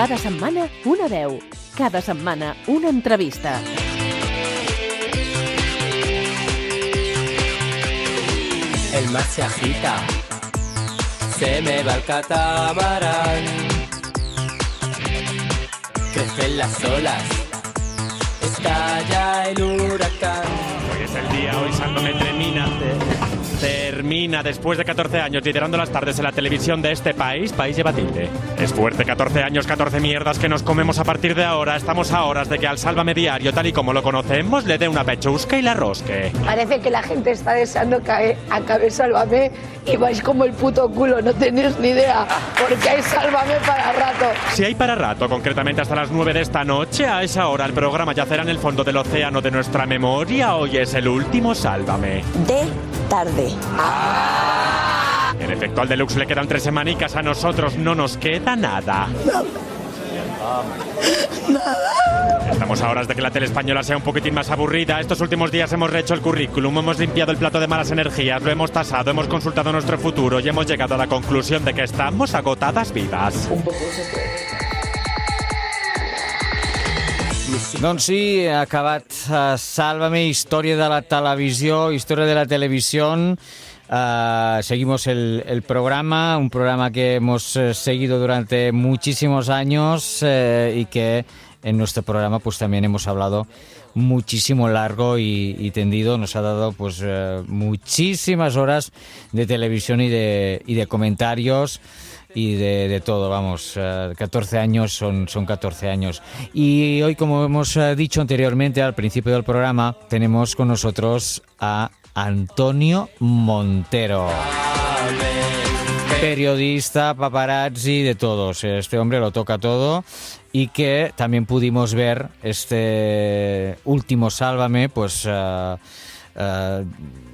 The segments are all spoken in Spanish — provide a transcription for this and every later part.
Cada setmana, una veu. Cada setmana, una entrevista. El mar se agita, se me va el catamarán, crecen las olas, estalla el huracán. Hoy es el día, hoy Sálvame termina después de 14 años liderando las tardes en la televisión de este país lleva tilde. Es fuerte, 14 años, 14 mierdas que nos comemos a partir de ahora. Estamos a horas de que al Sálvame Diario, tal y como lo conocemos, le dé una pechusca y la rosque. Parece que la gente está deseando que acabe Sálvame y vais como el puto culo, no tenéis ni idea, porque hay Sálvame para rato. Si hay para rato, concretamente hasta las 9 de esta noche, a esa hora el programa yacerá en el fondo del océano de nuestra memoria. Hoy es el último Sálvame. De tarde. En efecto, al Deluxe le quedan 3 semanicas, a nosotros no nos queda nada. Estamos a horas de que la tele española sea un poquitín más aburrida. Estos últimos días hemos rehecho el currículum, hemos limpiado el plato de malas energías, lo hemos tasado, hemos consultado nuestro futuro y hemos llegado a la conclusión de que estamos agotadas vivas. Doncs sí, ha acabat Sálvame, historia de la televisión, historia de la televisión. Seguimos el programa, un programa que hemos seguido durante muchísimos años y que en nuestro programa pues también hemos hablado muchísimo largo y tendido. Nos ha dado pues muchísimas horas de televisión y de comentarios y de todo, vamos, 14 años son 14 años. Y hoy, como hemos dicho anteriormente al principio del programa, tenemos con nosotros a Antonio Montero. Periodista, paparazzi, de todos. Este hombre lo toca todo y que también pudimos ver este último Sálvame, pues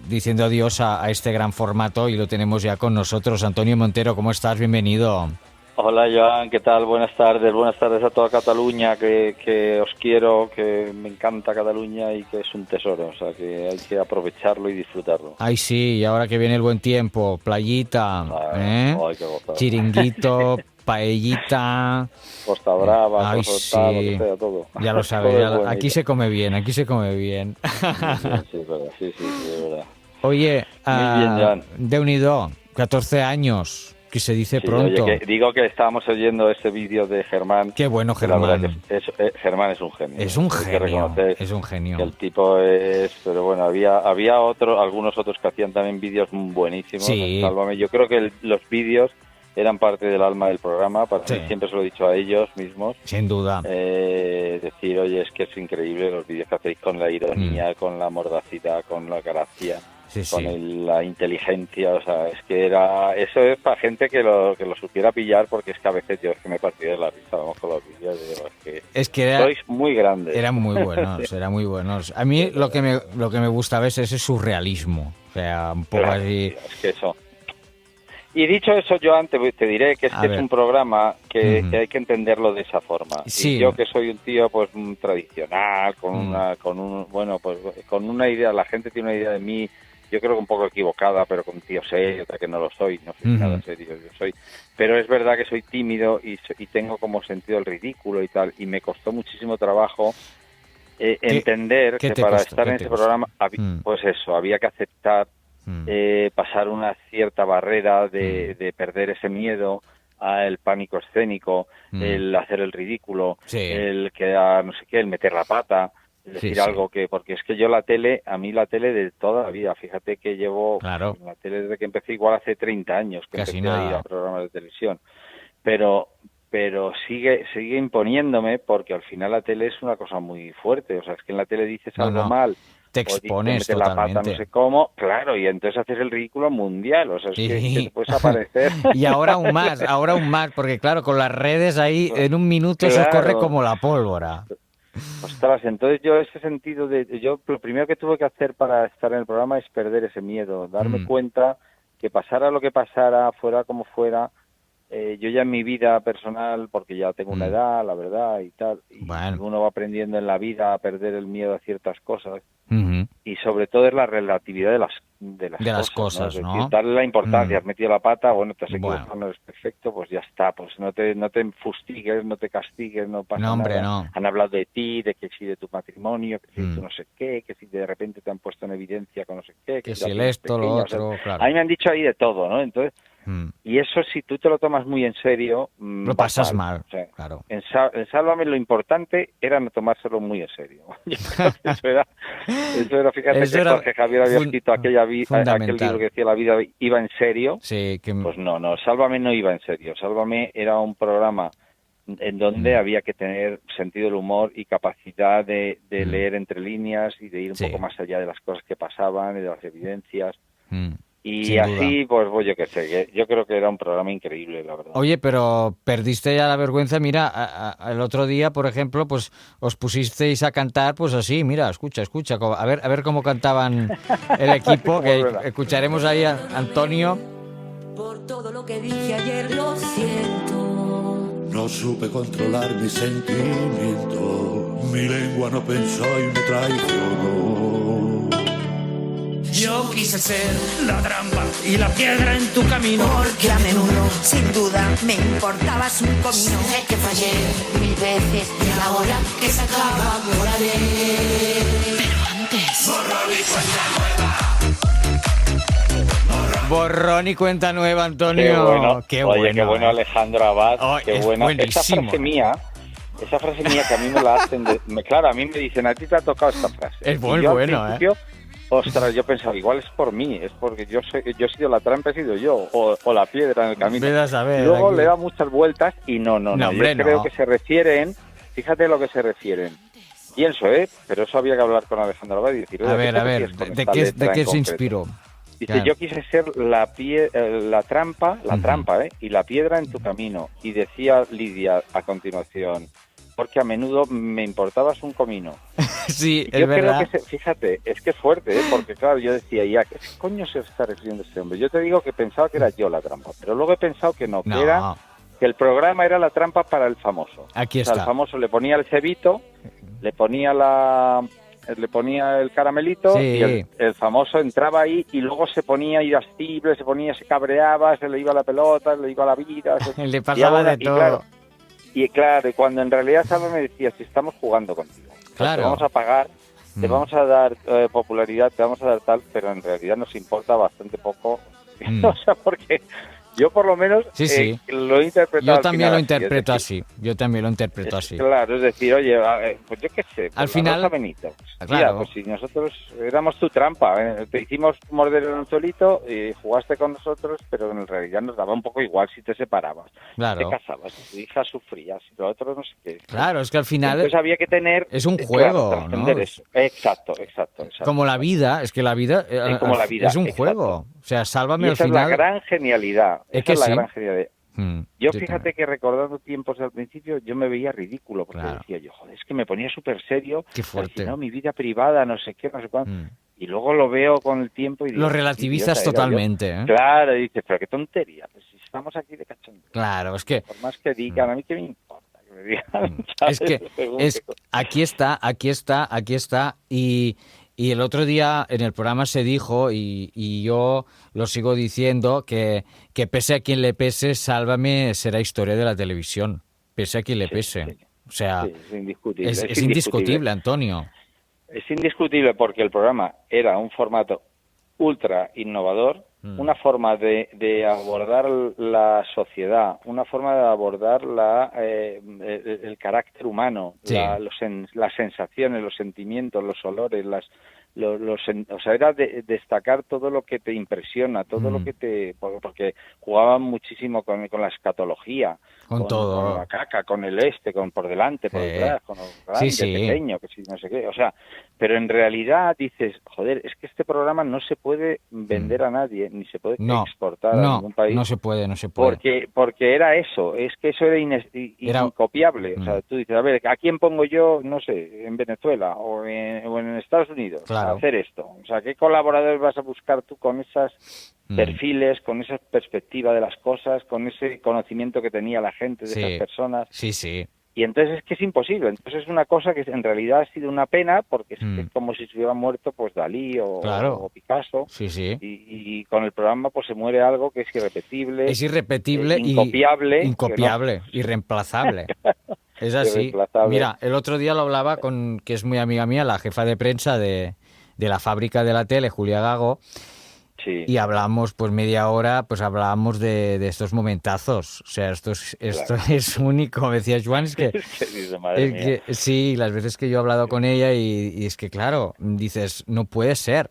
diciendo adiós a este gran formato, y lo tenemos ya con nosotros. Antonio Montero, ¿cómo estás? Bienvenido. Hola Joan, ¿qué tal? Buenas tardes a toda Cataluña, que os quiero, que me encanta Cataluña y que es un tesoro, o sea que hay que aprovecharlo y disfrutarlo. Ay sí, y ahora que viene el buen tiempo, playita, Ay, qué gozada. chiringuito, paellita, Costa Brava, ay, Costa Tal, lo sí. que sea, todo. Ya lo sabes, Todo es bonito. aquí se come bien, aquí se come bien. Sí, es verdad, sí, es verdad. Oye, Muy bien, Joan. Déu-n'hi-do, 14 años, que se dice Sí, pronto. oye, digo que estábamos oyendo ese vídeo de Germán. Qué bueno, que la verdad Germán. que Germán es un genio. Es un Hay que genio, reconocer es un genio. que el tipo es, pero bueno, había algunos otros que hacían también vídeos buenísimos. Sí. en Sálvame. Yo creo que los vídeos eran parte del alma del programa. Para Sí. mí, siempre se lo he dicho a ellos mismos. Sin duda. Decir, oye, es que es increíble los vídeos que hacéis con la ironía, con la mordacidad, con la gracia. Sí, Con sí. la inteligencia, o sea, es que eso es para gente que lo supiera pillar, porque es que a veces yo es que me partí de la risa, vamos, con los vídeos, digo, Es que sois muy grandes. eran muy buenos, eran muy buenos. A mí lo que me gusta a veces es ese surrealismo, o sea, un poco Claro, así. tío, es que eso. Y dicho eso, yo antes te diré que A ver. es un programa que, Ujú. que hay que entenderlo de esa forma. Sí. Y yo, que soy un tío pues tradicional, Mm. con una idea, la gente tiene una idea de mí, yo creo que un poco equivocada, pero con tío serio, otra que no lo soy, no soy Ujú. nada serio, yo soy. Pero es verdad que soy tímido y tengo como sentido el ridículo y tal, y me costó muchísimo trabajo entender qué que te para costó? estar ¿Qué en te ese costó? programa, Mm. pues eso, había que aceptar Mm. pasar una cierta barrera de perder ese miedo al pánico escénico, el hacer el ridículo, Sí. el quedar no sé qué, el meter la pata, el Sí, decir sí. algo porque es que yo a mí la tele de toda la vida, fíjate que llevo Claro. en la tele desde que empecé, igual hace 30 años que Casi empecé a ir nada. a programas de televisión, pero sigue imponiéndome, porque al final la tele es una cosa muy fuerte, o sea, es que en la tele dices No, algo no. mal, Te o dices, expones metes la pata totalmente. no sé cómo, claro, y entonces haces el ridículo mundial, o sea, es que Sí. te puedes aparecer. Y ahora aún más, porque claro, con las redes ahí en un minuto eso Claro. corre como la pólvora. Ostras, entonces yo ese sentido yo lo primero que tuve que hacer para estar en el programa es perder ese miedo, darme cuenta que pasara lo que pasara, fuera como fuera, yo ya en mi vida personal, porque ya tengo una edad, la verdad, y tal, y Bueno. uno va aprendiendo en la vida a perder el miedo a ciertas cosas, Ujú. y sobre todo es la relatividad de las de las cosas, ¿no? ¿no? Es decir, darle la importancia, has metido la pata, bueno, te has equivocado, Bueno. no eres perfecto, pues ya está, pues no te fustigues, no te castigues, no pasa No, hombre, nada. no. Han hablado de ti, de que si de tu matrimonio, que si de tu Mm. no sé qué, que si de repente te han puesto en evidencia con no sé qué, Que si si la el tienes esto, lo pequeña, o sea, otro, claro. a mí me han dicho ahí de todo, ¿no? Entonces, Mm. y eso si tú te lo tomas muy en serio, Lo vas pasas mal, O sea, claro. en Sálvame lo importante era no tomárselo muy en serio. Yo creo que eso era, fíjate Eso que era Jorge Javier había escrito aquel fundamental. libro que decía La vida iba en serio. Sí, que... Pues no, Sálvame no iba en serio. Sálvame era un programa en donde había que tener sentido del humor y capacidad de leer entre líneas y de ir un Sí. poco más allá de las cosas que pasaban y de las evidencias. Mm. Y Sin así, pues yo qué sé, yo creo que era un programa increíble, la verdad. Oye, pero perdiste ya la vergüenza. Mira, el otro día, por ejemplo, pues os pusisteis a cantar, pues así, mira, escucha, a ver cómo cantaban el equipo, ¿Cómo que suena? escucharemos ahí a Antonio. Por todo lo que dije ayer lo siento. No supe controlar mis sentimientos, mi lengua no pensó y me traicionó. Yo quise ser la trampa y la piedra en tu camino. Porque a menudo, sin duda, me importabas un comino. Sé que fallé 1000 veces y ahora que se acaba volaré. Pero antes... Borrón y cuenta nueva, Antonio. Qué bueno, Alejandro Abad, qué es bueno. buenísimo. Esa frase mía que a mí me la hacen, claro, a mí me dicen, a ti te ha tocado esta frase. Es muy Y yo, al bueno, principio, ostras, yo pensaba, igual es por mí, es porque yo he sido la trampa, he sido yo, o la piedra en el camino. Vete a saber, Luego aquí. le da muchas vueltas y no, hombre, yo creo no. que se refieren, fíjate lo que se refieren. Pienso, pero eso había que hablar con Alejandro Abad y decir, A oye, ver, ¿qué te refieres con ¿de esta qué letra en se concreto? inspiró? Dice, Claro. yo quise ser la trampa, y la piedra en tu camino. Y decía Lidia a continuación, porque a menudo me importabas un comino. Sí, Y es yo verdad. creo que, fíjate, es que es fuerte, porque claro, yo decía, ya, ¿qué coño se está refiriendo este hombre? Yo te digo que pensaba que era yo la trampa, pero luego he pensado que no, No. que el programa era la trampa para el famoso. Aquí O sea, está. el famoso le ponía el cebito, le ponía el caramelito Sí. y el famoso entraba ahí y luego se ponía irascible, se cabreaba, se le iba la pelota, se le iba la vida. Le pasaba de todo. Y claro, cuando en realidad Salva me decía, si estamos jugando contigo, o sea, Claro. te vamos a pagar, te vamos a dar popularidad, te vamos a dar tal, pero en realidad nos importa bastante poco. O sea, porque yo por lo menos Sí. lo he interpretado Yo al también final lo así, interpreto es decir, así. Yo también lo interpreto así. Claro, es decir, oye, pues yo qué sé, Al la final- Rosa Benito. Claro. Mira, pues si nosotros éramos tu trampa, te hicimos morder el anzuelito y jugaste con nosotros, pero en realidad nos daba un poco igual si te separabas, Claro. te casabas, tu hija sufría, si lo otro no sé qué. Claro, es que al final Entonces había que tener... es un claro, juego, trascender ¿no? eso. Exacto. Como la vida, es que la vida, como la vida, es un exacto. juego. O sea, Sálvame Y al esa final. es la gran genialidad. Es Esa que es la sí. gran genialidad. Mm, Yo también. fíjate que recordando tiempos al principio yo me veía ridículo porque Claro. decía yo, joder, es que me ponía súper serio. Qué fuerte. Decía, no, mi vida privada, no sé qué, no sé cuánto. Mm. Y luego lo veo con el tiempo y digo, Lo qué relativizas idiota era yo. totalmente, ¿eh? Claro, y dices, pero qué tontería, pues si estamos aquí de cachondeo. Claro, es que Por más que digan, a mí qué me importa que me digan. ¿sabes? es que Según es qué cosa. aquí está y el otro día en el programa se dijo y yo lo sigo diciendo que pese a quien le pese, Sálvame será historia de la televisión, pese a quien le pese. sí. O sea, Sí, es indiscutible. es indiscutible, Antonio. Es indiscutible porque el programa era un formato ultra innovador, una forma de abordar la sociedad, una forma de abordar el carácter humano, Sí. las sensaciones, los sentimientos, los olores, o sea, era destacar todo lo que te impresiona, todo lo que porque jugaban muchísimo con la escatología, Con todo. con la caca, con el con por delante, por Sí. detrás, con lo grande, Sí. pequeño, que si no sé qué, o sea, pero en realidad dices, joder, es que este programa no se puede vender a nadie, ni se puede No, exportar a no, ningún país. no se puede. Porque era eso, es que eso era Era- incopiable. O sea, tú dices, a ver, ¿a quién pongo yo, no sé, en Venezuela o en Estados Unidos Claro. a hacer esto? O sea, ¿qué colaboradores vas a buscar tú con esos perfiles, con esa perspectiva de las cosas, con ese conocimiento que tenía la gente de Sí. esas personas? Sí. Y entonces es que es imposible. Entonces es una cosa que en realidad ha sido una pena, porque es como si se hubiera muerto pues Dalí o Picasso. Sí, sí. Y con el programa pues se muere algo que es irrepetible. Es irrepetible incopiable. Incopiable, irreemplazable. Es así. Mira, el otro día lo hablaba con, que es muy amiga mía, la jefa de prensa de la fábrica de la tele, Julia Gago. Sí. Y hablamos pues media hora, pues hablábamos de estos momentazos. O sea, esto es único, me decía Joan, es que, sí, las veces que yo he hablado con ella y es que claro, dices, no puede ser.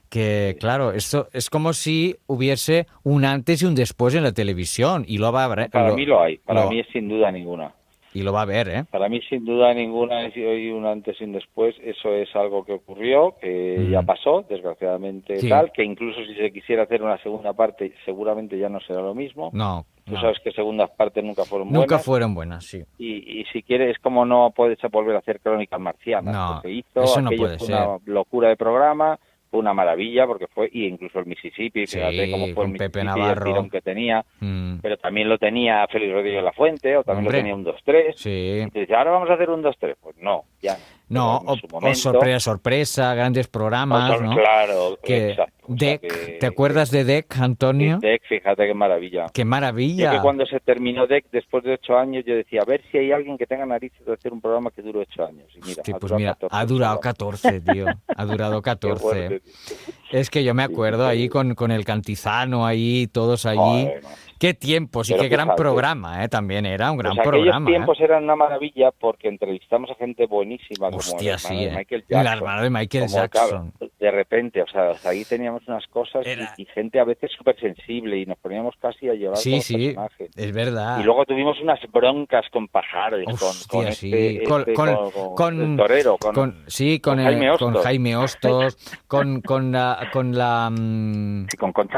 Que claro, esto es como si hubiese un antes y un después en la televisión y lo va a haber. Para mí lo hay, para mí es sin duda ninguna. Y lo va a haber, ¿eh? Para mí sin duda ninguna es hoy un antes y un después. Eso es algo que ocurrió, que ya pasó, desgraciadamente tal, que incluso si se quisiera hacer una segunda parte seguramente ya no será lo mismo. No. Tú sabes que segundas partes nunca fueron buenas. Nunca fueron buenas, sí. Y si quieres, es como no puedes volver a hacer Crónicas Marcianas. No, se hizo, eso no aquello puede fue ser. una locura de programa, fue una maravilla porque fue, y incluso el Mississippi, fíjate cómo fue con el Mississippi, Pepe Navarro. el tirón que tenía, pero también lo tenía Félix Rodríguez Lafuente, o también lo tenía un 2-3. Sí. Y te dice, ahora vamos a hacer un 2-3. Pues no, ya no. O sorpresa, grandes programas, ¿no? Claro, que exacto. DEC, ¿te acuerdas de DEC, Antonio? DEC, fíjate qué maravilla. ¡Qué maravilla! Yo que cuando se terminó DEC, después de 8 años, yo decía, a ver si hay alguien que tenga narices de hacer un programa que dure 8 años. Y mira, hostia, pues mira, ha durado 14, tío. Ha durado 14. Fuerte, es que yo me acuerdo ahí con el Cantizano, ahí, todos allí. Joder, qué tiempos y pero qué gran programa, también era un gran pues programa. Aquellos tiempos eran una maravilla porque entrevistamos a gente buenísima, hostia, como el hermano de Michael Jackson. El hermano de Michael Jackson. De repente, o sea, ahí teníamos unas cosas y gente a veces súper sensible y nos poníamos casi a llorar con los personajes. Es verdad. Y luego tuvimos unas broncas con Pajares, con el torero, con Jaime Hostos, con Concha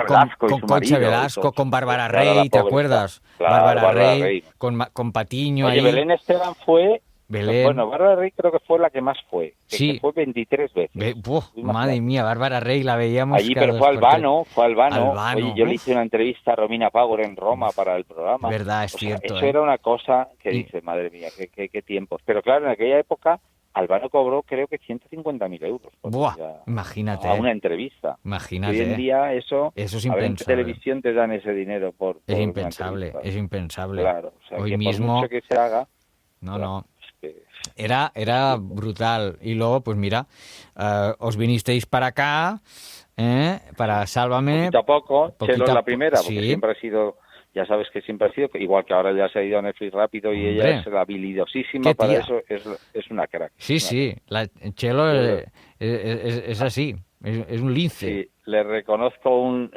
Velasco y su Concha marido, Velasco, con Bárbara Rey, ¿te acuerdas? Claro, Bárbara Rey, con Patiño. Oye, ahí. Belén Esteban fue... Belén. Bueno, Bárbara Rey creo que fue la que más fue. Sí. Que fue 23 veces. Madre mía, Bárbara Rey la veíamos. Allí, pero fue Albano. Oye, yo le hice una entrevista a Romina Power en Roma para el programa. Verdad, es cierto. Eso era una cosa que dice, madre mía, qué tiempos. Pero claro, en aquella época, Albano cobró creo que 150.000 euros. Imagínate. A una entrevista. Imagínate. Hoy en día eso es impensable. A ver en qué televisión te dan ese dinero por es impensable, es impensable. Claro, o sea, hoy que mismo por mucho que se haga... No. Era brutal. Y luego, pues mira, os vinisteis para acá, para Sálvame. Poquito a poco, Chelo es la primera, porque sí. siempre ha sido, ya sabes que siempre ha sido, igual que ahora ya se ha ido a Netflix rápido y ella es habilidosísima para eso, es una crack. Sí, la Chelo es así, es un lince. Sí, le reconozco una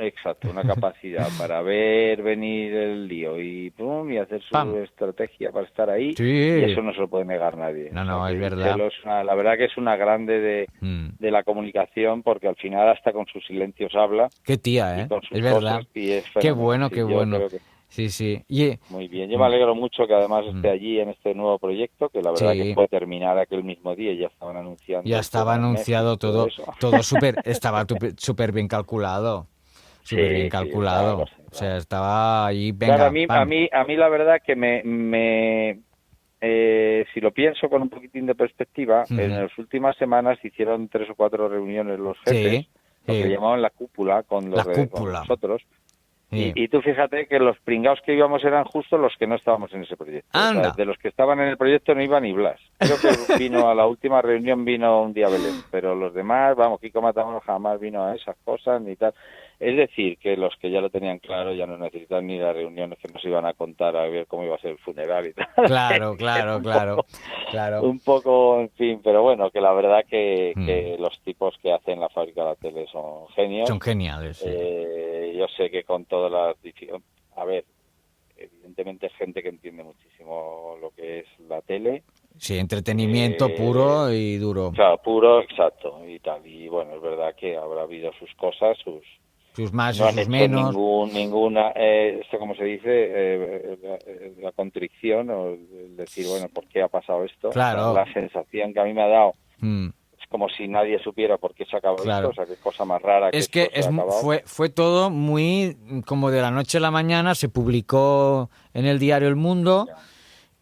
capacidad para ver venir el lío y hacer su estrategia para estar ahí, y eso no se lo puede negar nadie. No, es verdad. Chelo la verdad que es una grande de la comunicación, porque al final hasta con sus silencios habla. Qué tía, es verdad. Qué bueno. Sí. Muy bien, yo me alegro mucho que además esté allí en este nuevo proyecto, que la verdad que fue terminar aquel mismo día y ya estaban anunciando. Ya estaba anunciado todo estaba súper bien calculado. Bien calculado. Claro, o sea, estaba allí, venga. Claro, a mí la verdad que si lo pienso con un poquitín de perspectiva, en las últimas semanas hicieron 3 o 4 reuniones los jefes, lo que llamaban la cúpula, con nosotros. Y tú fíjate que los pringaos que íbamos eran justo los que no estábamos en ese proyecto. O sea, de los que estaban en el proyecto no iba ni Blas. Creo que vino a la última reunión, vino un día Belén, pero los demás, Kiko Matamoros jamás vino a esas cosas ni tal. Es decir, que los que ya lo tenían claro ya no necesitan ni las reuniones que nos iban a contar a ver cómo iba a ser el funeral y tal. Claro. Un poco, en fin, pero bueno, que la verdad que los tipos que hacen la fábrica de la tele son genios. Son geniales, sí. Yo sé que con todas las... A ver, evidentemente es gente que entiende muchísimo lo que es la tele. Sí, entretenimiento puro y duro. Claro, puro, exacto, y tal. Y bueno, es verdad que habrá habido sus cosas, sus más y no sus menos. Ninguna, esto como se dice, la contrición, o el decir, bueno, ¿por qué ha pasado esto? Claro. La sensación que a mí me ha dado es como si nadie supiera por qué se acabó esto, o sea, qué cosa más rara. Es que fue todo muy como de la noche a la mañana, se publicó en el diario El Mundo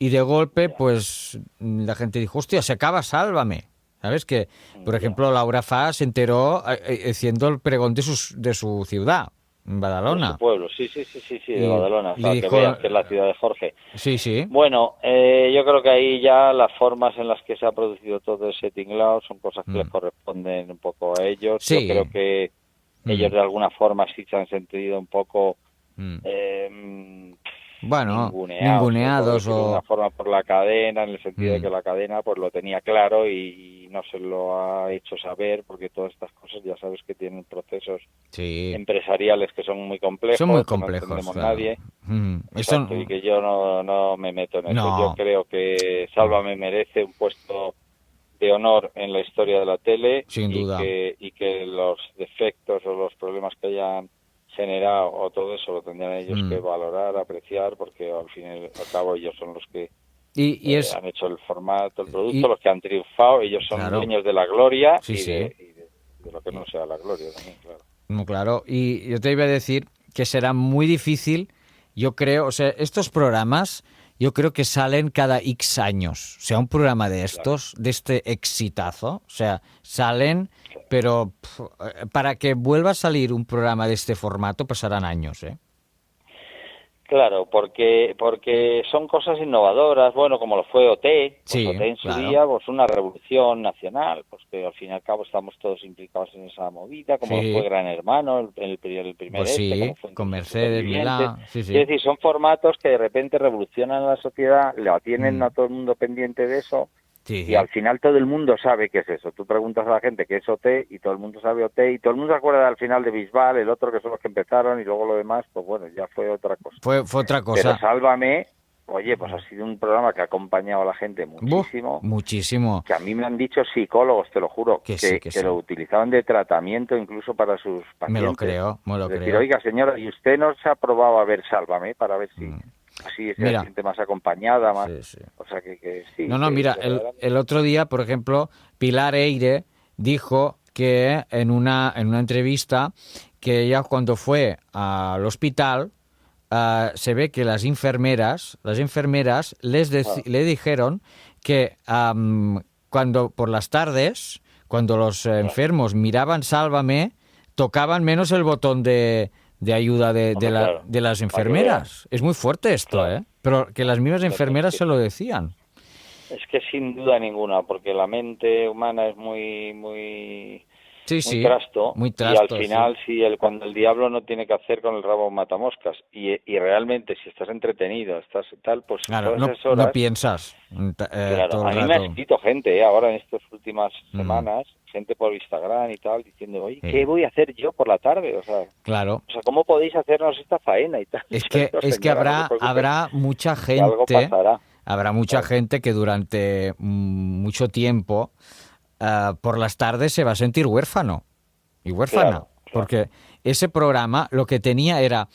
y de golpe, pues la gente dijo, hostia, se acaba Sálvame. ¿Sabes? Que, por ejemplo, Laura Fa se enteró haciendo el pregón de su ciudad, en Badalona. De su pueblo, sí, de Badalona, le dijo, que veas que es la ciudad de Jorge. Sí. Bueno, yo creo que ahí ya las formas en las que se ha producido todo ese tinglao son cosas que les corresponden un poco a ellos. Sí. Yo creo que ellos de alguna forma sí se han sentido un poco... ninguneados de alguna forma por la cadena, en el sentido de que la cadena pues lo tenía claro y no se lo ha hecho saber, porque todas estas cosas ya sabes que tienen procesos empresariales que son muy complejos, son muy que complejos, no entendemos claro. nadie. Exacto, y que yo no me meto en eso. No. Yo creo que Sálvame merece un puesto de honor en la historia de la tele, sin duda, y que los defectos o los problemas que hayan generado o todo eso lo tendrían ellos que valorar, apreciar, porque al fin y al cabo ellos son los que han hecho el formato, el producto, los que han triunfado, ellos son dueños de la gloria y de lo que no sea la gloria también, claro. Muy claro, y yo te iba a decir que será muy difícil, yo creo, o sea, estos programas yo creo que salen cada X años, o sea, un programa de estos, de este exitazo, o sea, salen, pero para que vuelva a salir un programa de este formato pasarán años, ¿eh? Claro, porque son cosas innovadoras, bueno, como lo fue OT, pues OT en su día, pues una revolución nacional, pues que al fin y al cabo estamos todos implicados en esa movida, como lo fue Gran Hermano, el primer pues como fue con Mercedes Milá, Es decir, son formatos que de repente revolucionan la sociedad, la tienen a todo el mundo pendiente de eso. Y al final todo el mundo sabe qué es eso. Tú preguntas a la gente qué es OT y todo el mundo sabe OT y todo el mundo se acuerda al final de Bisbal, el otro que son los que empezaron y luego lo demás, pues bueno, ya fue otra cosa. Fue otra cosa. Pero Sálvame, oye, pues ha sido un programa que ha acompañado a la gente muchísimo. Muchísimo. Que a mí me han dicho psicólogos, te lo juro, que lo utilizaban de tratamiento incluso para sus pacientes. Me lo creo. Es decir, oiga señora, ¿y usted no se ha probado a ver Sálvame para ver si... Así se siente más acompañada, más... O sea que sí. Mira, el otro día, por ejemplo, Pilar Eire dijo que en una entrevista que ella cuando fue al hospital se ve que las enfermeras le dijeron que cuando por las tardes, cuando los enfermos miraban Sálvame, tocaban menos el botón de ayuda de las enfermeras. Es muy fuerte esto, pero que las mismas enfermeras se lo decían. Es que sin duda ninguna, porque la mente humana es muy trasto, y al final cuando el diablo no tiene que hacer con el rabo matamoscas, y realmente si estás entretenido, estás tal, pues claro, todas esas horas, no piensas todo a el mí rato. me ha escrito gente ahora en estas últimas semanas, gente por Instagram y tal, diciendo, oye, ¿qué voy a hacer yo por la tarde? O sea, ¿cómo podéis hacernos esta faena y tal? Es que habrá mucha gente, algo pasará. Habrá mucha gente que durante mucho tiempo por las tardes se va a sentir huérfano y huérfana, porque ese programa lo que tenía era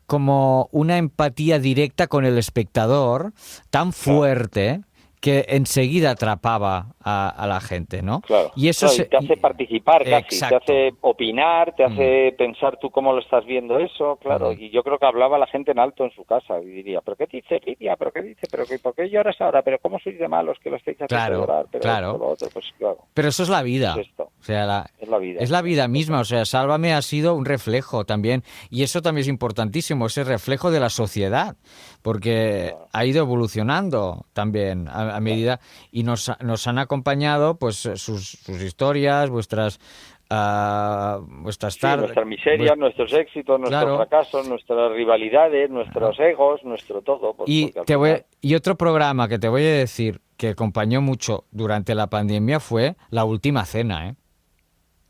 como una empatía directa con el espectador tan fuerte que enseguida atrapaba a la gente, ¿no? Claro, y eso y te hace participar casi, Exacto. te hace opinar, te hace pensar tú cómo lo estás viendo eso, claro, y yo creo que hablaba la gente en alto en su casa y diría, ¿pero qué dice Lidia? ¿Pero qué dice? ¿Por qué lloras ahora? ¿Pero cómo sois de malos que lo estáis haciendo llorar? Pero claro. Lo otro, pues claro. Pero eso es la vida. Es esto. O sea, es la vida. Es la vida misma, o sea, Sálvame ha sido un reflejo también, y eso también es importantísimo, ese reflejo de la sociedad, porque ha ido evolucionando también a medida, y nos han acompañado pues sus historias, vuestras tardes, nuestras miserias, nuestros éxitos, nuestros fracasos, nuestras rivalidades, nuestros egos, nuestro todo. Pues, y otro programa que te voy a decir que acompañó mucho durante la pandemia fue La Última Cena, ¿eh?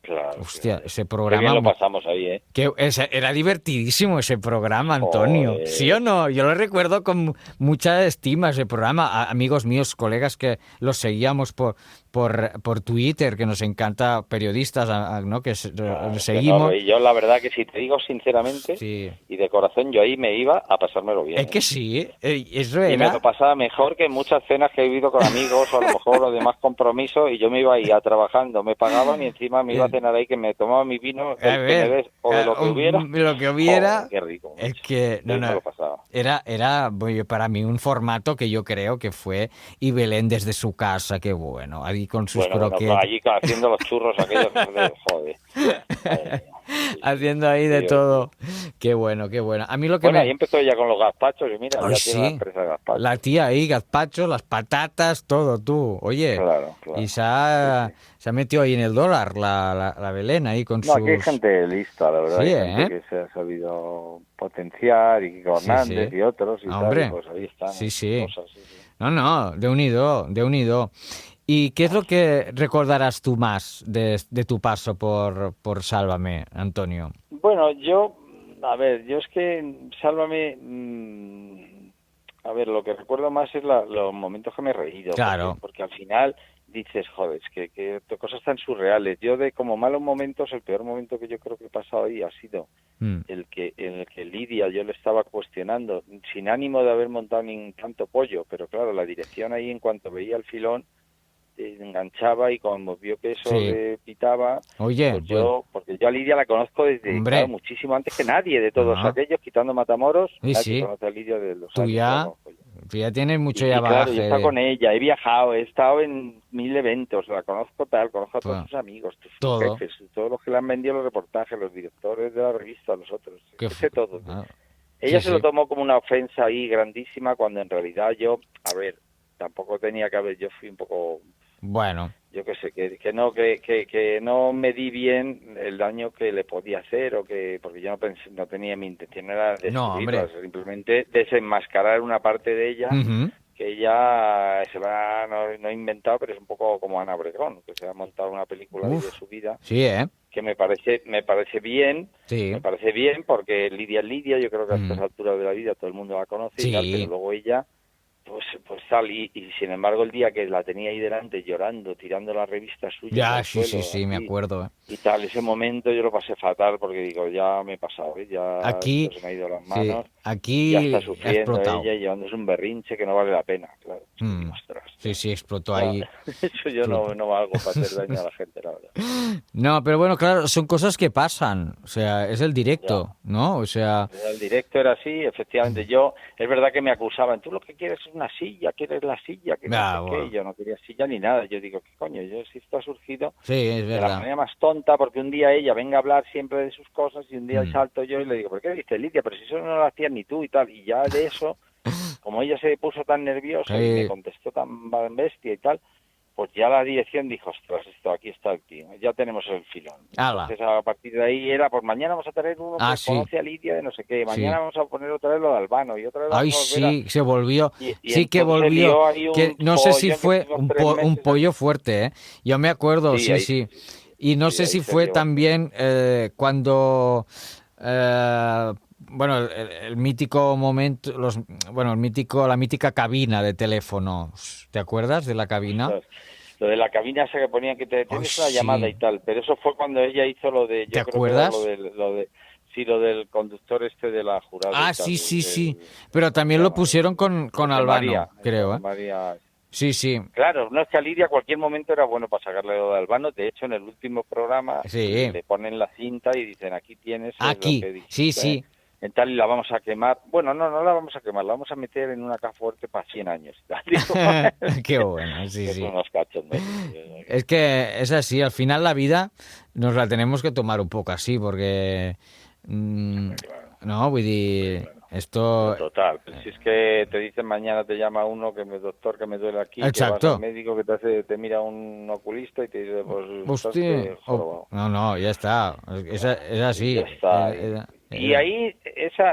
Claro. Hostia, ese programa... Qué bien lo pasamos ahí, ¿eh? Era divertidísimo ese programa, Antonio. Joder. ¿Sí o no? Yo lo recuerdo con mucha estima ese programa. Amigos míos, colegas que los seguíamos por Twitter, que nos encanta, periodistas, ¿no? Que seguimos. Y yo la verdad que si te digo sinceramente y de corazón, yo ahí me iba a pasármelo bien. Es que sí, eso era. Y me lo pasaba mejor que en muchas cenas que he vivido con amigos o a lo mejor los demás compromisos, y yo me iba ahí a trabajando, me pagaban y encima me iba a cenar ahí, que me tomaba mi vino o de lo que hubiera. Lo que hubiera. Oh, qué rico. Es que era para mí un formato que yo creo que fue, y Belén desde su casa, qué bueno, ahí con sus croquetas. Allí haciendo los churros aquellos, joder. Haciendo ahí de todo. Qué bueno, qué bueno. A mí lo que ahí empezó ella con los gazpachos y mira, ya tiene la empresa de gazpachos. La tía ahí, gazpachos, las patatas, todo, tú. Oye, claro. Y se ha metido ahí en el dólar la Belén ahí con sus... aquí hay gente lista, la verdad. Sí, hay gente que se ha sabido potenciar, y Kiko Hernández y otros y hombre, tal, pues ahí están. Cosas, No, de unido. ¿Y qué es lo que recordarás tú más de tu paso por Sálvame, Antonio? Bueno, yo es que Sálvame, lo que recuerdo más es los momentos que me he reído. Claro. Porque al final dices, joder, es que cosas tan surreales. Yo de como malos momentos, el peor momento que yo creo que he pasado ahí ha sido en el que Lidia, yo le estaba cuestionando, sin ánimo de haber montado ni tanto pollo, pero claro, la dirección ahí en cuanto veía el filón, enganchaba, y cuando vio que eso le pitaba, oye, porque yo a Lidia la conozco desde muchísimo antes que nadie de todos aquellos, quitando Matamoros, nadie conoce a Lidia de los años. Tú ya tienes mucho bagaje. Claro, yo he estado con ella, he viajado, he estado en 1000 eventos, la conozco conozco a todos sus amigos, sus jefes, todos los que le han vendido los reportajes, los directores de la revista, los otros, sé todo. Ella se lo tomó como una ofensa ahí grandísima, cuando en realidad yo, tampoco tenía que haber, yo fui un poco... Bueno, yo qué sé, que no medí bien el daño que le podía hacer, porque yo no tenía, mi intención era destruirla, simplemente desenmascarar una parte de ella que ella se va, no he inventado, pero es un poco como Ana Obregón, que se ha montado una película de su vida. Que me parece bien, porque Lidia es Lidia, yo creo que a estas alturas de la vida todo el mundo la conoce y tal, pero luego ella pues salí, y sin embargo el día que la tenía ahí delante llorando, tirando la revista suya sí, me acuerdo y tal, ese momento yo lo pasé fatal, porque digo, ya me he pasado, ya aquí se me ha ido las manos, aquí ya está sufriendo ella y llevándose un berrinche que no vale la pena, claro. Explotó ahí. Eso yo no valgo para hacer daño a la gente, la verdad. No, pero bueno, claro, son cosas que pasan, o sea, es el directo, ¿no? O sea... El directo era así, efectivamente. Es verdad que me acusaban, tú lo que quieres es una silla, quieres la silla, que no sé qué. Yo no quería silla ni nada. Yo digo, ¿qué coño? Si esto ha surgido de la manera más tonta, porque un día ella venga a hablar siempre de sus cosas, y un día salto yo y le digo, ¿por qué dices, Lidia? Pero si eso no lo hacías ni tú y tal. Y ya de eso, como ella se puso tan nerviosa y me contestó tan bestia y tal, pues ya la dirección dijo, ostras, aquí está el tío, ya tenemos el filón. Entonces a partir de ahí era, pues mañana vamos a traer uno que conoce a Lidia de no sé qué, mañana vamos a poner otra vez lo de Albano, y otra vez vamos a volver se volvió, que volvió, que no sé si fue un pollo fuerte, Yo me acuerdo, sí. Y no sé si fue también cuando... el mítico momento, la mítica cabina de teléfonos, ¿te acuerdas de la cabina? Lo de la cabina esa que ponían que te tienes una llamada y tal, pero eso fue cuando ella hizo lo de... ¿Te acuerdas? Lo del conductor de la jurada. Sí. Pero también lo pusieron con Albano, María, creo, María. Sí. Claro, no es que a Lidia a cualquier momento era bueno para sacarle lo de Albano. De hecho, en el último programa le ponen la cinta y dicen, aquí tienes lo que dijiste, sí. En tal, y la vamos a quemar. Bueno, no la vamos a quemar, la vamos a meter en una caja fuerte para 100 años. Qué bueno, sí. Son unos cachondos. Es que es así, al final la vida nos la tenemos que tomar un poco así, porque... no, voy a decir... Esto... Total, si es que te dicen mañana, te llama uno doctor, que me duele aquí, Exacto. Que vas al médico, que te mira un oculista y te dice, pues... No, ya está, es así. Ya está. Y ahí,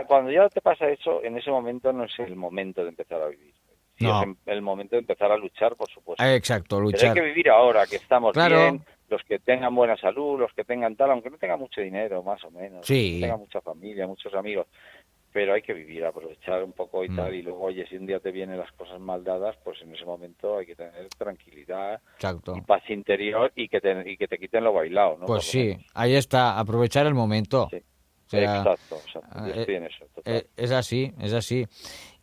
cuando ya te pasa eso, en ese momento no es el momento de empezar a vivir. Sí, es el momento de empezar a luchar, por supuesto. Exacto, luchar. Pero hay que vivir ahora, que estamos bien, los que tengan buena salud, los que tengan tal, aunque no tengan mucho dinero, más o menos, que tengan mucha familia, muchos amigos, pero hay que vivir, aprovechar un poco y tal, y luego, oye, si un día te vienen las cosas mal dadas, pues en ese momento hay que tener tranquilidad y paz interior, y que te quiten lo bailado, ¿no? Pues sí, ahí está, aprovechar el momento. Sí. O sea, exacto, yo estoy en eso. Total. Es así.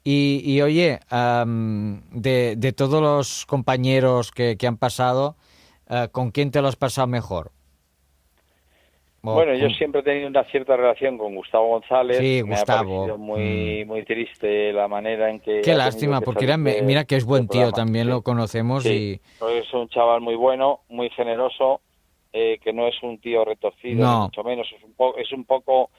Y oye, de todos los compañeros que han pasado, ¿con quién te lo has pasado mejor? Bueno, yo siempre he tenido una cierta relación con Gustavo González. Sí, me Gustavo. ha parecido muy triste la manera en que... Qué lástima, porque mira que es buen tío, también lo conocemos. Sí, es un chaval muy bueno, muy generoso, que no es un tío retorcido, ni mucho menos. Es un poco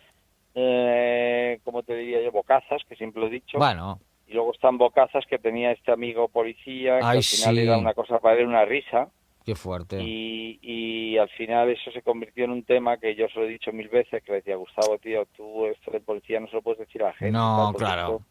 ¿cómo te diría yo? Bocazas, que siempre lo he dicho. Bueno. Y luego están bocazas que tenía este amigo policía, que al final era una cosa para él, una risa. Qué fuerte. Y al final eso se convirtió en un tema que yo se lo he dicho 1000 veces, que le decía, Gustavo, tío, tú esto de policía no se lo puedes decir a la gente. No, claro.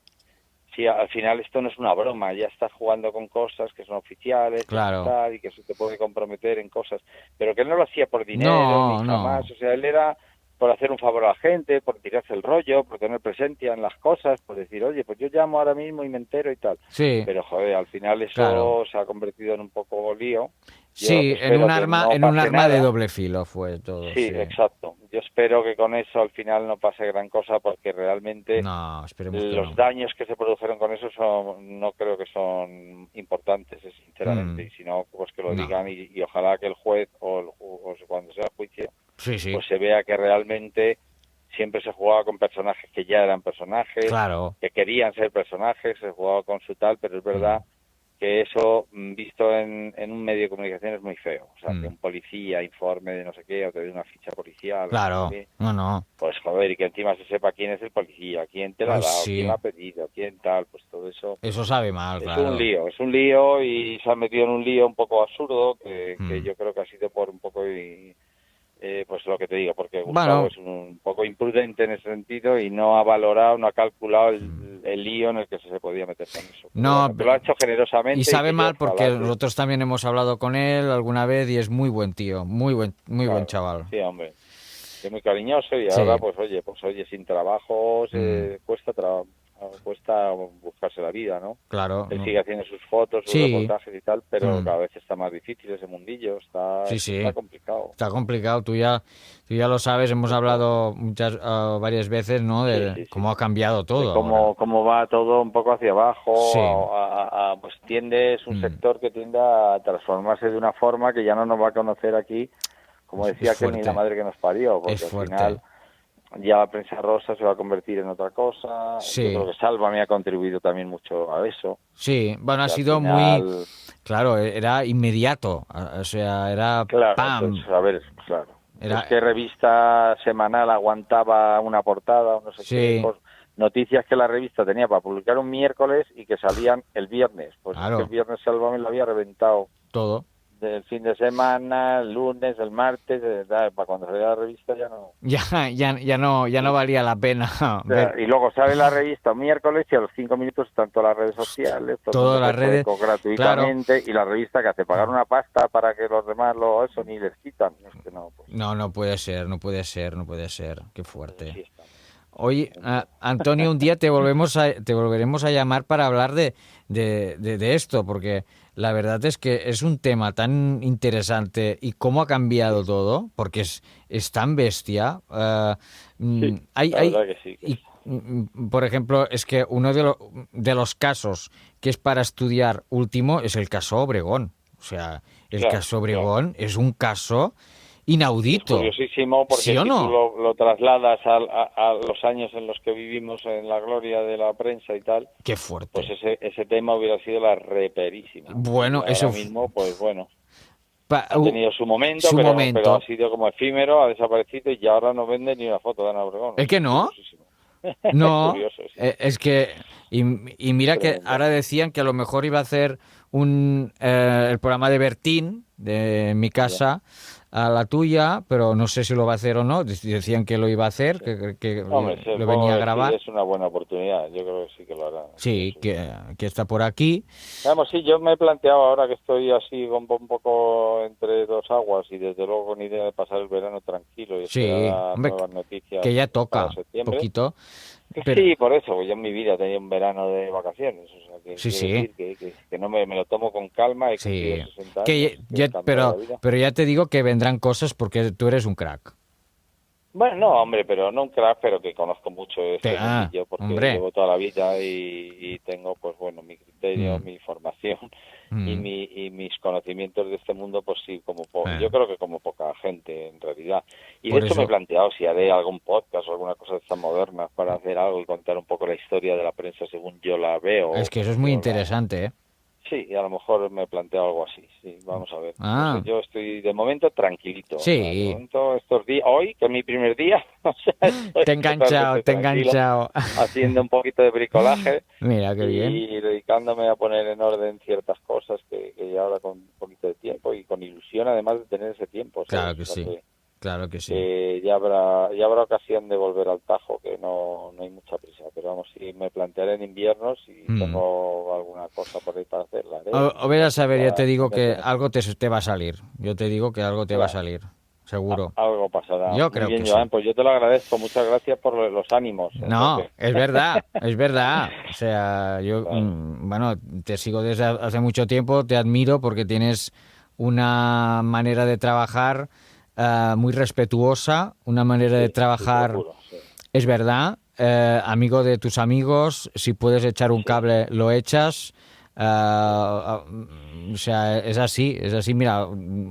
Sí, al final esto no es una broma, ya estás jugando con cosas que son oficiales, claro. y que eso te puede comprometer en cosas. Pero que él no lo hacía por dinero, ni jamás. O sea, él era por hacer un favor a la gente, por tirarse el rollo, por tener presencia en las cosas, por decir, oye, pues yo llamo ahora mismo y me entero y tal. Sí. Pero, joder, al final eso se ha convertido en un poco lío. Sí, en un arma de doble filo fue todo. Sí, exacto. Yo espero que con eso al final no pase gran cosa, porque realmente los daños que se produjeron con eso no creo que son importantes, sinceramente. Y si no, pues que lo digan y ojalá que el juez o cuando sea juicio, pues se vea que realmente siempre se jugaba con personajes que ya eran personajes, que querían ser personajes, se jugaba con su tal, pero es verdad que eso, visto en un medio de comunicación, es muy feo. O sea, que un policía informe de no sé qué, o te dé una ficha policial. Claro, no sé qué, no. Pues joder, y que encima se sepa quién es el policía, quién te lo ha dado, quién lo ha pedido, quién tal, pues todo eso... Eso sabe mal, claro. Es un lío y se han metido en un lío un poco absurdo, que yo creo que ha sido por un poco... pues lo que te digo, porque Gustavo es un poco imprudente en ese sentido y no ha valorado, no ha calculado el lío en el que se podía meter con eso. No, bueno, lo ha hecho generosamente. Y sabe mal porque nosotros también hemos hablado con él alguna vez y es muy buen tío, muy buen chaval. Sí, hombre, es muy cariñoso y ahora pues oye, sin trabajo cuesta buscarse la vida, ¿no? Claro. Él sigue haciendo sus fotos, sus reportajes y tal, pero cada vez está más difícil ese mundillo, está complicado. Está complicado, tú ya lo sabes, hemos hablado varias veces, ¿no? De cómo ha cambiado todo. Cómo va todo un poco hacia abajo, pues es un sector que tiende a transformarse de una forma que ya no nos va a conocer aquí, como decía, que ni la madre que nos parió, porque al final... Ya la prensa rosa se va a convertir en otra cosa. Yo creo que Sálvame ha contribuido también mucho a eso. Sí, bueno, ha sido muy... Claro, era inmediato. O sea, era ¡pam! Entonces, a ver, claro. Es que revista semanal aguantaba una portada o no sé qué. Noticias que la revista tenía para publicar un miércoles y que salían el viernes. Pues es que el viernes Sálvame lo había reventado. Todo. Del fin de semana, el lunes, el martes, para cuando salía la revista ya no... Ya no valía la pena. O sea, y luego sale la revista miércoles y a los 5 minutos están todas las redes sociales, todas las redes gratuitamente, y la revista que hace pagar una pasta para que los demás eso ni les quitan. Es que no, pues... no puede ser. Qué fuerte. Oye, Antonio, un día te volveremos a llamar para hablar de esto, porque la verdad es que es un tema tan interesante y cómo ha cambiado todo, porque es tan bestia. La verdad que sí. Por ejemplo, es que uno de los casos que es para estudiar último es el caso Obregón. O sea, el caso Obregón es un caso inaudito. Es curiosísimo, porque ¿sí o no? si tú lo trasladas a los años en los que vivimos en la gloria de la prensa y tal, qué fuerte. Pues ese tema hubiera sido la reperísima. Bueno, ahora eso mismo, pues bueno, ha tenido su momento, pero ha sido como efímero, ha desaparecido y ya ahora no vende ni una foto de Ana Obregón. ¿Es que no? No, curioso, es que y mira que ahora decían que a lo mejor iba a hacer el programa de Bertín de Mi Casa a la tuya, pero no sé si lo va a hacer o no. Decían que lo iba a hacer, que lo venía a grabar. Es una buena oportunidad, yo creo que sí que lo hará. Sí, que está por aquí. Vamos, sí, yo me he planteado ahora que estoy así un poco entre dos aguas y desde luego con idea de pasar el verano tranquilo y esperar nuevas noticias. Que ya toca un poquito. Pero... Sí, por eso, yo en mi vida tenía un verano de vacaciones, o sea, decir que no me lo tomo con calma y que 60 años, pero ya te digo que vendrán cosas porque tú eres un crack. Bueno, no, hombre, pero no un crack, pero que conozco mucho este mundillo, porque hombre. llevo toda la vida y tengo, pues bueno, mi criterio, mi formación y mis conocimientos de este mundo, pues sí, yo creo que como poca gente, en realidad. Y Por de hecho eso- me he planteado si haré algún podcast o alguna cosa de estas modernas para hacer algo y contar un poco la historia de la prensa según yo la veo. Es que eso es muy interesante, ¿eh? Sí, y a lo mejor me planteo algo así, sí, vamos a ver. Ah. No sé, yo estoy de momento tranquilito. Sí. O sea, de momento estos días, hoy, que es mi primer día, o sea, estoy Te he enganchado, totalmente te he tranquilo, enganchado. haciendo un poquito de bricolaje Mira, qué bien. y dedicándome a poner en orden ciertas cosas que ahora con un poquito de tiempo y con ilusión además de tener ese tiempo. Claro ¿sabes? que O sea, sí. Claro que sí. ya habrá ocasión de volver al Tajo, que no hay mucha prisa, pero vamos, sí me plantearé en invierno si tengo alguna cosa por ahí para hacer, la haré. O verás a ver, ya te digo que Para- algo te va a salir. Yo te digo que algo te va a salir. Seguro. Algo pasará. Yo Muy creo bien, que Joan, sí. pues yo te lo agradezco. Muchas gracias por los ánimos. No, Entonces, es verdad, es verdad. O sea, yo, bueno, te sigo desde hace mucho tiempo, te admiro porque tienes una manera de trabajar muy respetuosa, una manera de trabajar, seguro, sí. es verdad, amigo de tus amigos, si puedes echar un cable, lo echas. O sea, es así. Mira,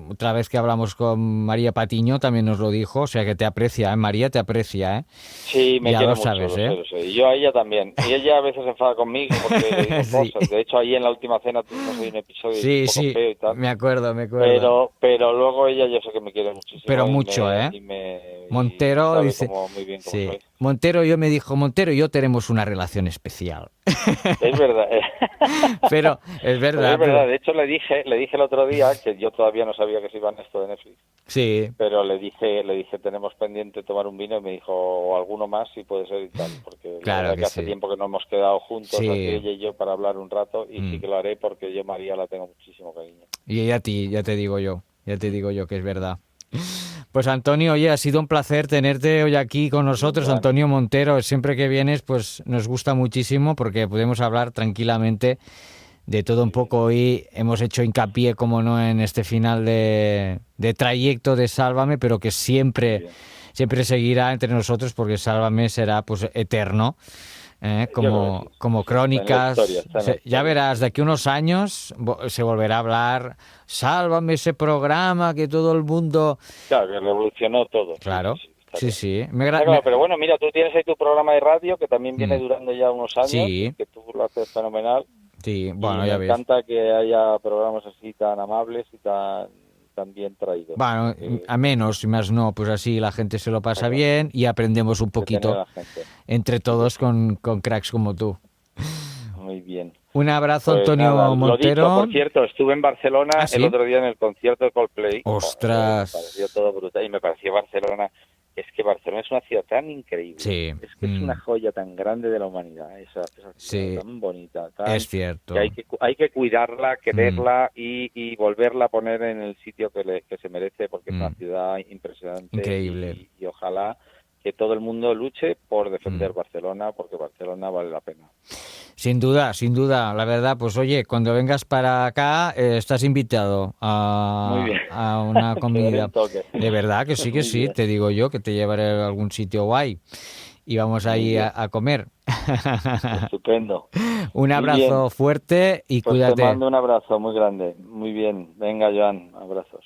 otra vez que hablamos con María Patiño también nos lo dijo, o sea que te aprecia, María te aprecia, ¿eh? Sí, me ya quiere lo mucho, sabes, lo sé. Y yo a ella también. Y ella a veces se enfada conmigo porque le digo Sí. cosas. De hecho, ahí en la última cena tuvimos ahí un episodio Sí, un poco sí, feo y tal. me acuerdo. Pero luego ella yo sé que me quiere muchísimo. Pero y mucho, Montero sabe dice, muy bien cómo sí. soy. Montero me dijo, Montero y yo tenemos una relación especial. Es verdad. Pero es verdad. Es verdad. De hecho, le dije el otro día que yo todavía no sabía que se iba en esto de Netflix. Sí. Pero le dije tenemos pendiente tomar un vino y me dijo o alguno más si puede ser y tal, porque Claro la verdad que que hace sí. tiempo que no hemos quedado juntos, Sí. aquí ella y yo, para hablar un rato y sí que lo haré porque yo María la tengo muchísimo cariño. Y ella a ti, ya te digo yo que es verdad. Pues Antonio, oye, ha sido un placer tenerte hoy aquí con nosotros, Bueno. Antonio Montero. Siempre que vienes, pues nos gusta muchísimo porque podemos hablar tranquilamente de todo un poco. Hoy hemos hecho hincapié, como no, en este final de trayecto de Sálvame, pero que siempre seguirá entre nosotros porque Sálvame será pues eterno. Como crónicas. Está en la historia. Ya verás, de aquí a unos años se volverá a hablar, Sálvame, ese programa que todo el mundo... Claro, que revolucionó todo. Claro, sí. Está claro, pero bueno, mira, tú tienes ahí tu programa de radio que también viene durando ya unos años, Sí. que tú lo haces fenomenal. Sí, bueno, y ya me ves. encanta que haya programas así tan amables y tan bien traídos. Bueno, a menos y más no, pues así la gente se lo pasa bien y aprendemos un Entretener a poquito la gente. entre todos con cracks como tú. Muy bien. Un abrazo, Pues Antonio nada, Montero. Lo dicho, por cierto, estuve en Barcelona ¿Ah, sí? el otro día en el concierto de Coldplay. ¡Ostras! Me pareció todo brutal y me pareció Barcelona. Es que Barcelona es una ciudad tan increíble. Sí. Es que es una joya tan grande de la humanidad. Esa ciudad Sí. tan bonita. Es cierto. Que hay que cuidarla, quererla y volverla a poner en el sitio que se merece porque es una ciudad impresionante. Increíble. Y ojalá que todo el mundo luche por defender Barcelona porque Barcelona vale la pena. Sin duda, la verdad, pues oye, cuando vengas para acá estás invitado Muy bien. a una Te daré comida. un toque. De verdad que sí, Muy bien. te digo yo, que te llevaré a algún sitio guay y vamos ahí a comer. Estupendo. Un Muy abrazo bien. fuerte y Pues cuídate. te mando un abrazo muy grande. Muy bien. Venga, Joan, abrazos.